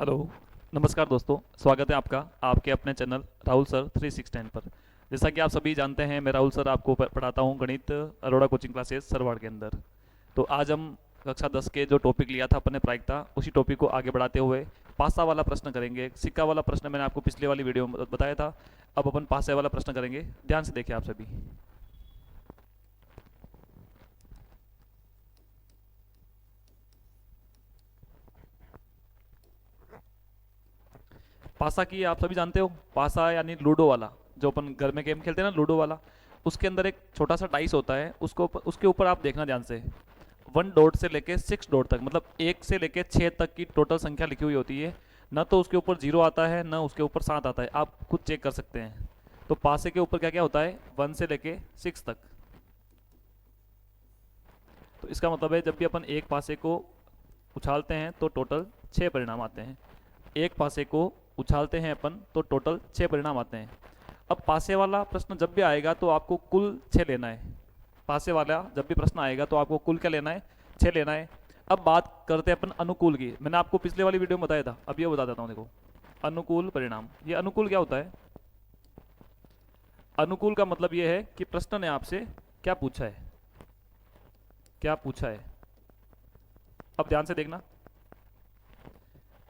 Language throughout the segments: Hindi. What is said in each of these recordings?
हेलो। नमस्कार दोस्तों, स्वागत है आपका आपके अपने चैनल राहुल सर 369 पर। जैसा कि आप सभी जानते हैं, मैं राहुल सर आपको पढ़ाता हूं गणित अरोड़ा कोचिंग क्लासेस सरवाड़ के अंदर। तो आज हम कक्षा 10 के जो टॉपिक लिया था अपने प्रायिकता, उसी टॉपिक को आगे बढ़ाते हुए पासा वाला प्रश्न करेंगे। सिक्का वाला प्रश्न मैंने आपको पिछले वाली वीडियो में बताया था। अब अपन पासे वाला प्रश्न करेंगे। ध्यान से देखिए आप सभी। पासा की आप सभी जानते हो, पासा यानी लूडो वाला, जो अपन घर में गेम खेलते हैं ना, लूडो वाला। उसके अंदर एक छोटा सा डाइस होता है, उसके ऊपर आप देखना ध्यान से। 1 डॉट से लेके 6 डॉट तक, मतलब 1 से लेके 6 तक की टोटल संख्या लिखी हुई होती है। ना तो उसके ऊपर 0 आता है, ना उसके ऊपर 7 आता है। आप खुद चेक कर सकते हैं। तो पासे के ऊपर क्या क्या होता है, 1 से लेके 6 तक। तो इसका मतलब है जब भी अपन एक पासे को उछालते हैं तो टोटल 6 परिणाम आते हैं। एक पासे को उछालते हैं अपन तो टोटल 6 परिणाम आते हैं। अब पासे वाला प्रश्न जब भी आएगा तो आपको कुल 6 लेना है। पासे वाला जब भी प्रश्न आएगा तो आपको कुल क्या लेना है, 6 लेना है। अब बात करते हैं अपन अनुकूल की। मैंने आपको पिछले वाली वीडियो में बताया था, अब ये बता देता हूँ। देखो, अनुकूल परिणाम, ये अनुकूल क्या होता है। अनुकूल का मतलब ये है कि प्रश्न ने आपसे क्या पूछा है, क्या पूछा है। अब ध्यान से देखना,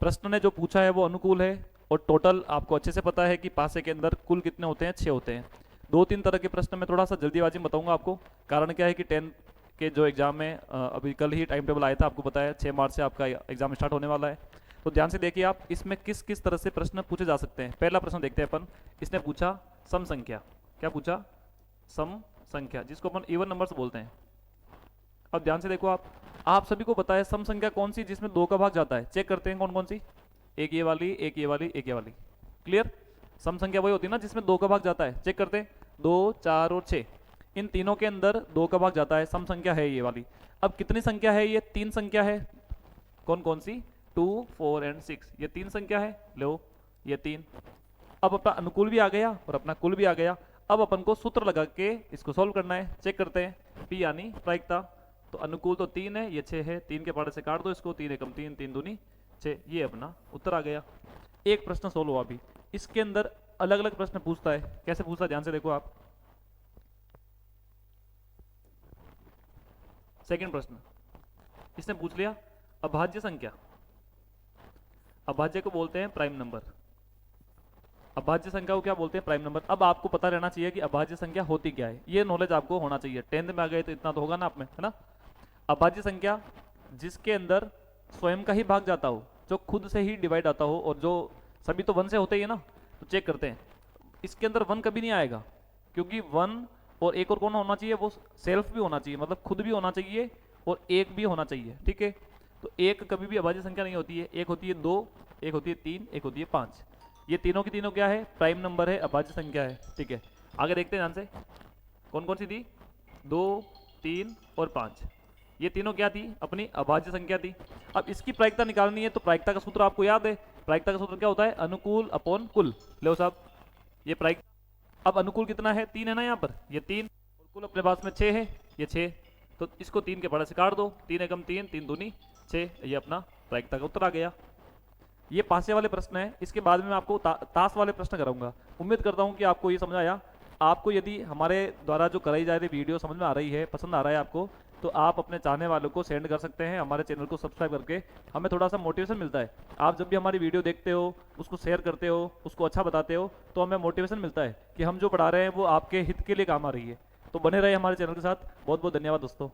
प्रश्न ने जो पूछा है वो अनुकूल है। और टोटल आपको अच्छे से पता है कि पासे के अंदर कुल कितने होते हैं, 6 होते हैं। 2-3 तरह के प्रश्न में थोड़ा सा जल्दीबाजी में बताऊंगा आपको। कारण क्या है कि 10 के जो एग्जाम में अभी कल ही टाइम टेबल आया था, आपको पता है 6 मार्च से आपका एग्जाम स्टार्ट होने वाला है। तो ध्यान से देखिए आप, इसमें किस किस तरह से प्रश्न पूछे जा सकते हैं। पहला प्रश्न देखते हैं अपन। इसने पूछा सम संख्या। क्या पूछा, सम संख्या, जिसको अपन इवन नंबर्स बोलते हैं। अब ध्यान से देखो आप सभी को पता है सम संख्या कौन सी जिसमें 2 का भाग जाता है। चेक करते हैं कौन कौन सी। एक ये वाली, एक ये वाली, एक ये वाली। क्लियर। सम संख्या वही होती है ना जिसमें 2 का भाग जाता है। चेक करते हैं, 2, 4 और 6। इन तीनों के अंदर 2 का भाग जाता है, सम संख्या है ये वाली। अब कितनी संख्या है ये, 3 संख्या है। कौन कौन सी, 2, 4 एंड 6, ये 3 संख्या है। लो, ये 3। अब अपना अनुकूल भी आ गया और अपना कुल भी आ गया। अब अपन को सूत्र लगा के इसको सॉल्व करना है। चेक करते हैं, पी यानी प्रायिकता। तो अनुकूल तो 3 है, ये 6 है। 3 के पाड़े से काट दो इसको, 3 एकम 3, 3 दूनी 6। ये अपना उत्तर आ गया। एक प्रश्न सोल्व हुआ। अभी इसके अंदर अलग अलग प्रश्न पूछता है। कैसे पूछता है, ध्यान से देखो आप। सेकंड प्रश्न इसने पूछ लिया अभाज्य संख्या। अभाज्य को बोलते हैं प्राइम नंबर। अभाज्य संख्या को क्या बोलते हैं, प्राइम नंबर। अब आपको पता रहना चाहिए कि अभाज्य संख्या होती क्या है। ये नॉलेज आपको होना चाहिए। 10th में आ गए तो इतना तो होगा ना आप में, है ना। अभाज्य संख्या जिसके अंदर स्वयं का ही भाग जाता हो, जो खुद से ही डिवाइड आता हो, और जो सभी तो 1 से होते ही है ना। तो चेक करते हैं, इसके अंदर 1 कभी नहीं आएगा, क्योंकि 1 और एक और कौन होना चाहिए, वो सेल्फ भी होना चाहिए, मतलब खुद भी होना चाहिए और एक भी होना चाहिए। ठीक है। तो एक कभी भी अभाज्य संख्या नहीं होती है। एक होती है 2, एक होती है 3, एक होती है 5। ये तीनों की तीनों क्या है, प्राइम नंबर है, अभाज्य संख्या है। ठीक है, आगे देखते हैं ध्यान से। कौन कौन सी थी, 2, 3 और 5। ये तीनों क्या थी, अपनी अभाज्य संख्या थी। अब इसकी प्रायिकता निकालनी है, तो प्रायिकता का सूत्र आपको याद है। प्रायिकता का सूत्र क्या होता है, अनुकूल अपॉन कुल। लो साहब, ये प्रायिकता। अब अनुकूल कितना है, 3 है ना यहाँ पर, ये 3। और कुल अपने पास में 6 है, ये 6। तो इसको 3 के बड़े से काट दो, 3 एकम 3, 3 दूनी 6। ये अपना प्रायिकता का उत्तर आ गया। ये पासे वाले प्रश्न है। इसके बाद में मैं आपको ताश वाले प्रश्न कराऊंगा। उम्मीद करता हूँ कि आपको ये समझ आया। आपको यदि हमारे द्वारा जो कराई जा रही वीडियो समझ में आ रही है, पसंद आ रहा है आपको, तो आप अपने चाहने वालों को सेंड कर सकते हैं। हमारे चैनल को सब्सक्राइब करके हमें थोड़ा सा मोटिवेशन मिलता है। आप जब भी हमारी वीडियो देखते हो, उसको शेयर करते हो, उसको अच्छा बताते हो, तो हमें मोटिवेशन मिलता है कि हम जो पढ़ा रहे हैं वो आपके हित के लिए काम आ रही है। तो बने रहे हमारे चैनल के साथ। बहुत बहुत धन्यवाद दोस्तों।